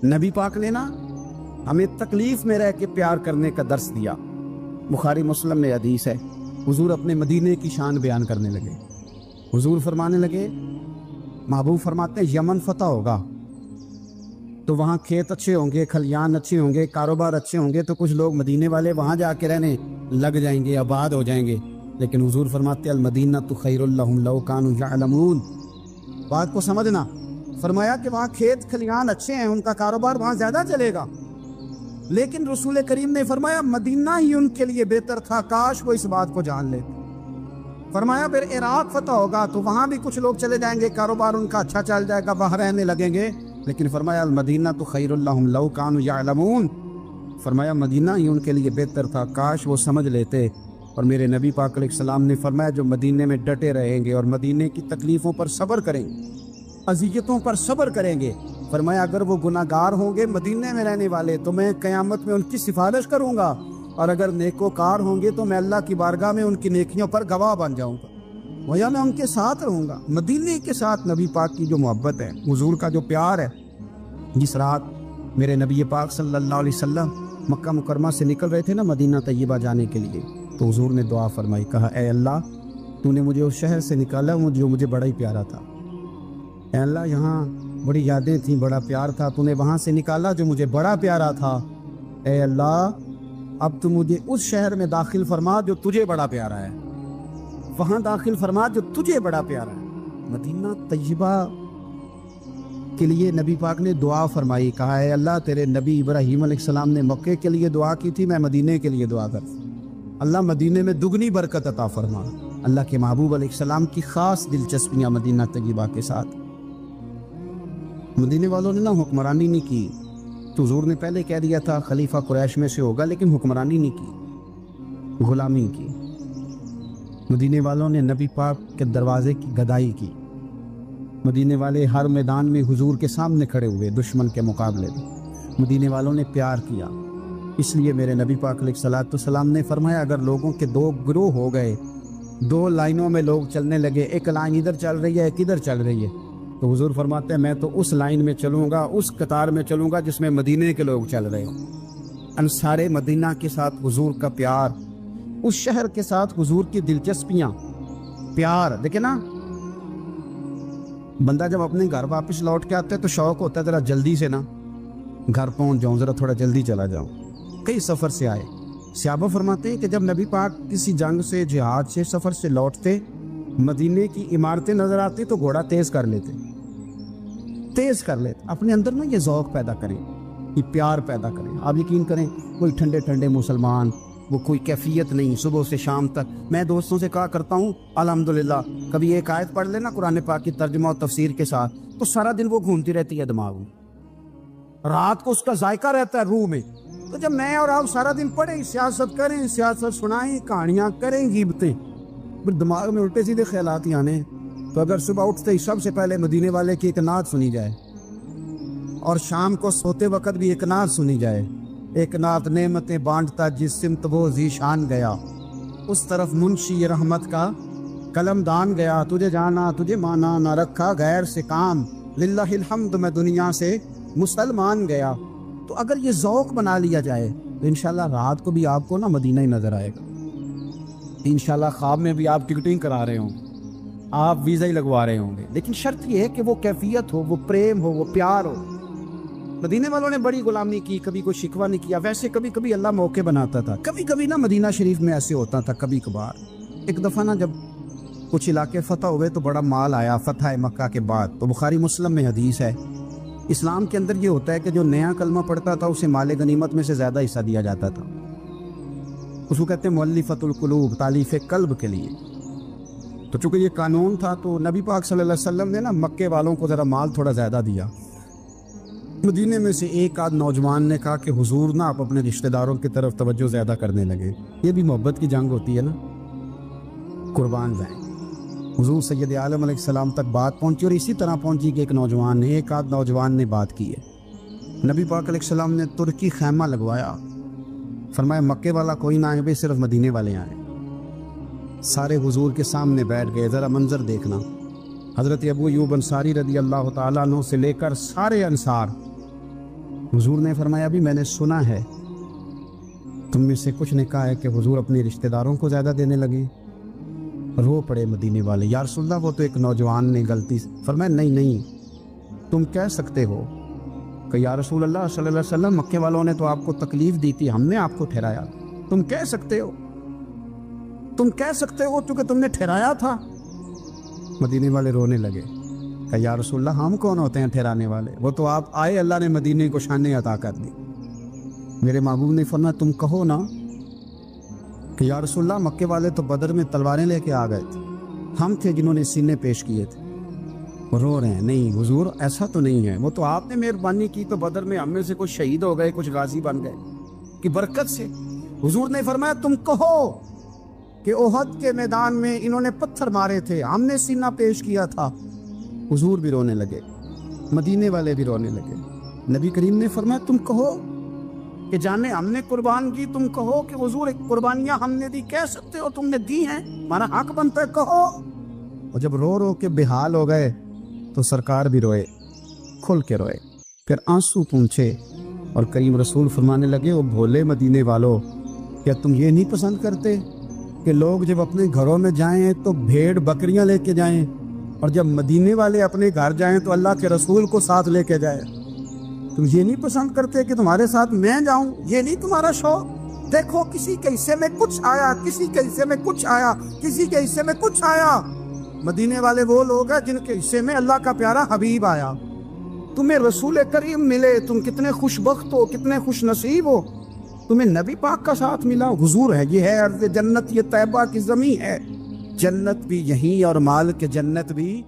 نبی پاک نے نا ہمیں تکلیف میں رہ کے پیار کرنے کا درس دیا۔ بخاری مسلم میں حدیث ہے، حضور اپنے مدینے کی شان بیان کرنے لگے، حضور فرمانے لگے، محبوب فرماتے ہیں یمن فتح ہوگا تو وہاں کھیت اچھے ہوں گے، کھلیان اچھے ہوں گے، کاروبار اچھے ہوں گے، تو کچھ لوگ مدینے والے وہاں جا کے رہنے لگ جائیں گے، آباد ہو جائیں گے، لیکن حضور فرماتے ہیں المدینہ تو خیر لہم لو کانوا یعلمون۔ بات کو سمجھنا، فرمایا کہ وہاں کھیت کھلیان اچھے ہیں، ان کا کاروبار وہاں زیادہ چلے گا، لیکن رسول کریم نے فرمایا مدینہ ہی ان کے لیے بہتر تھا، کاش وہ اس بات کو جان لیتے۔ فرمایا پھر عراق فتح ہوگا تو وہاں بھی کچھ لوگ چلے جائیں گے، کاروبار ان کا اچھا چل جائے گا، وہاں رہنے لگیں گے، لیکن فرمایا المدینہ تو خیر لہم لو کانوا یعلمون، فرمایا مدینہ ہی ان کے لیے بہتر تھا، کاش وہ سمجھ لیتے۔ اور میرے نبی پاک علیہ السلام نے فرمایا جو مدینے میں ڈٹے رہیں گے اور مدینے کی تکلیفوں پر صبر کریں گے، اذیتوں پر صبر کریں گے، فرمایا اگر وہ گناہ گار ہوں گے مدینے میں رہنے والے تو میں قیامت میں ان کی سفارش کروں گا، اور اگر نیکوکار ہوں گے تو میں اللہ کی بارگاہ میں ان کی نیکیوں پر گواہ بن جاؤں گا، ویا میں ان کے ساتھ رہوں گا۔ مدینے کے ساتھ نبی پاک کی جو محبت ہے، حضور کا جو پیار ہے، جس رات میرے نبی پاک صلی اللہ علیہ وسلم مکہ مکرمہ سے نکل رہے تھے نا مدینہ طیبہ جانے کے لیے، تو حضور نے دعا فرمائی، کہا اے اللہ تو نے مجھے اس شہر سے نکالا جو مجھے بڑا ہی پیارا تھا، اے اللہ یہاں بڑی یادیں تھیں، بڑا پیار تھا، تو نے وہاں سے نکالا جو مجھے بڑا پیارا تھا، اے اللہ اب تو مجھے اس شہر میں داخل فرما جو تجھے بڑا پیارا ہے، وہاں داخل فرما جو تجھے بڑا پیارا ہے۔ مدینہ طیبہ کے لیے نبی پاک نے دعا فرمائی، کہا اے اللہ تیرے نبی ابراہیم علیہ السلام نے مکے کے لیے دعا کی تھی، میں مدینے کے لیے دعا کر، اللہ مدینے میں دگنی برکت عطا فرما۔ اللہ کے محبوب علیہ السلام کی خاص دلچسپیاں مدینہ طیبہ کے ساتھ۔ مدینے والوں نے نہ حکمرانی نہیں کی، تو حضور نے پہلے کہہ دیا تھا خلیفہ قریش میں سے ہوگا، لیکن حکمرانی نہیں کی، غلامی کی۔ مدینے والوں نے نبی پاک کے دروازے کی گدائی کی، مدینے والے ہر میدان میں حضور کے سامنے کھڑے ہوئے دشمن کے مقابلے میں، مدینے والوں نے پیار کیا۔ اس لیے میرے نبی پاک علیہ السلام نے فرمایا اگر لوگوں کے دو گروہ ہو گئے، دو لائنوں میں لوگ چلنے لگے، ایک لائن ادھر چل رہی ہے ایک ادھر چل رہی ہے، تو حضور فرماتے ہیں میں تو اس لائن میں چلوں گا، اس قطار میں چلوں گا جس میں مدینے کے لوگ چل رہے ہوں۔ انصار مدینہ کے ساتھ حضور کا پیار، اس شہر کے ساتھ حضور کی دلچسپیاں، پیار، دیکھیں نا بندہ جب اپنے گھر واپس لوٹ کے آتا ہے تو شوق ہوتا ہے ذرا جلدی سے نا گھر پہنچ جاؤں، ذرا تھوڑا جلدی چلا جاؤں۔ کئی سفر سے آئے صحابہ فرماتے ہیں کہ جب نبی پاک کسی جنگ سے، جہاد سے، سفر سے لوٹتے، مدینے کی عمارتیں نظر آتی تو گھوڑا تیز کر لیتے، اپنے اندر نا یہ ذوق پیدا کریں، یہ پیار پیدا کریں۔ آپ یقین کریں کوئی ٹھنڈے ٹھنڈے مسلمان، وہ کوئی کیفیت نہیں، صبح سے شام تک میں دوستوں سے کہا کرتا ہوں الحمدللہ کبھی ایک آیت پڑھ لینا قرآن پاک کی ترجمہ و تفسیر کے ساتھ تو سارا دن وہ گھومتی رہتی ہے دماغ میں، رات کو اس کا ذائقہ رہتا ہے روح میں۔ تو جب میں اور آپ سارا دن پڑھیں، سیاست کریں، سیاست سنائیں، کہانیاں کریں، غیبتیں، پھر دماغ میں الٹے سیدھے خیالات ہی آنے، تو اگر صبح اٹھتے ہی سب سے پہلے مدینے والے کی ایک نعت سنی جائے اور شام کو سوتے وقت بھی ایک نعت سنی جائے، ایک نعت نعمتیں بانٹتا جس سمت وہ ذیشان گیا، اس طرف منشی رحمت کا قلم دان گیا، تجھے جانا تجھے مانا نہ رکھا غیر سے کام، للہ الحمد میں دنیا سے مسلمان گیا۔ تو اگر یہ ذوق بنا لیا جائے تو انشاءاللہ رات کو بھی آپ کو نا مدینہ ہی نظر آئے گا، انشاءاللہ خواب میں بھی آپ ٹکٹنگ کرا رہے ہوں، آپ ویزا ہی لگوا رہے ہوں گے، لیکن شرط یہ ہے کہ وہ کیفیت ہو، وہ پریم ہو، وہ پیار ہو۔ مدینے والوں نے بڑی غلامی کی، کبھی کوئی شکوہ نہیں کیا، ویسے کبھی کبھی اللہ موقع بناتا تھا، کبھی کبھی نا مدینہ شریف میں ایسے ہوتا تھا کبھی کبھار۔ ایک دفعہ نا جب کچھ علاقے فتح ہوئے تو بڑا مال آیا فتح مکہ کے بعد، تو بخاری مسلم میں حدیث ہے، اسلام کے اندر یہ ہوتا ہے کہ جو نیا کلمہ پڑھتا تھا اسے مال غنیمت میں سے زیادہ حصہ دیا جاتا تھا، اس کو کہتے ہیں مؤلفۃ القلوب، تالیف قلب کے لیے۔ تو چونکہ یہ قانون تھا تو نبی پاک صلی اللہ علیہ وسلم نے نا مکے والوں کو ذرا مال تھوڑا زیادہ دیا۔ مدینے میں سے ایک آدھ نوجوان نے کہا کہ حضور نا آپ اپنے رشتہ داروں کی طرف توجہ زیادہ کرنے لگے، یہ بھی محبت کی جنگ ہوتی ہے نا، قربان جائیں۔ حضور سید عالم علیہ السلام تک بات پہنچی، اور اسی طرح پہنچی کہ ایک آدھ نوجوان نے بات کی ہے۔ نبی پاک علیہ السلام نے ترکی خیمہ لگوایا، فرمایا مکے والا کوئی نہ آئے، صرف مدینے والے آئیں۔ سارے حضور کے سامنے بیٹھ گئے، ذرا منظر دیکھنا، حضرت ابو ایوب انصاری رضی اللہ تعالیٰ عنہ سے لے کر سارے انصار۔ حضور نے فرمایا بھی میں نے سنا ہے تم میں سے کچھ نے کہا ہے کہ حضور اپنے رشتہ داروں کو زیادہ دینے لگے۔ رو پڑے مدینے والے، یا رسول اللہ وہ تو ایک نوجوان نے غلطی، فرمایا نہیں تم کہہ سکتے ہو کہ یا رسول اللہ صلی اللہ علیہ وسلم مکے والوں نے تو آپ کو تکلیف دی تھی، ہم نے آپ کو ٹھہرایا، تم کہہ سکتے ہو چونکہ تم نے ٹھہرایا تھا۔ مدینے والے رونے لگے، کہ یا رسول اللہ ہم کون ہوتے ہیں ٹھہرانے والے؟ وہ تو آپ آئے، اللہ نے مدینے کو شانیں عطا کر دی۔ میرے محبوب نے فرمایا تم کہو نا کہ یا رسول اللہ مکے والے تو بدر میں تلواریں لے کے آ گئے تھے، ہم تھے جنہوں نے سینے پیش کیے تھے۔ وہ رو رہے ہیں، نہیں حضور ایسا تو نہیں ہے، وہ تو آپ نے مہربانی کی تو بدر میں ہم میں سے کچھ شہید ہو گئے، کچھ غازی بن گئے کی برکت سے۔ حضور نے فرمایا تم کہو کہ احد کے میدان میں انہوں نے پتھر مارے تھے، ہم نے سینہ پیش کیا تھا۔ حضور بھی رونے لگے، مدینے والے بھی رونے لگے۔ نبی کریم نے فرمایا تم کہو کہ جانے ہم نے قربان کی، تم کہو کہ حضور ایک قربانیاں ہم نے دی، کہہ سکتے ہو تم نے دی ہیں، ہمارا حق بنتا ہے کہو۔ اور جب رو رو کے بحال ہو گئے تو سرکار بھی روئے، کھل کے روئے، پھر آنسو پونچھے اور کریم رسول فرمانے لگے وہ بھولے مدینے والو، کیا تم یہ نہیں پسند کرتے کہ لوگ جب اپنے گھروں میں جائیں تو بھیڑ بکریاں لے کے جائیں، اور جب مدینے والے اپنے گھر جائیں تو اللہ کے رسول کو ساتھ لے کے جائیں؟ تم یہ نہیں پسند کرتے کہ تمہارے ساتھ میں جاؤں؟ یہ نہیں تمہارا شوق؟ دیکھو کسی کے حصے میں کچھ آیا، کسی کے حصے میں کچھ آیا، کسی کے حصے میں کچھ آیا۔ مدینے والے وہ لوگ ہیں جن کے حصے میں اللہ کا پیارا حبیب آیا۔ تمہیں رسول کریم ملے، تم کتنے خوش بخت ہو، کتنے خوش نصیب ہو، تمہیں نبی پاک کا ساتھ ملا۔ حضور ہے، یہ ہے ارض جنت، یہ طیبہ کی زمین ہے، جنت بھی یہیں اور مال کے جنت بھی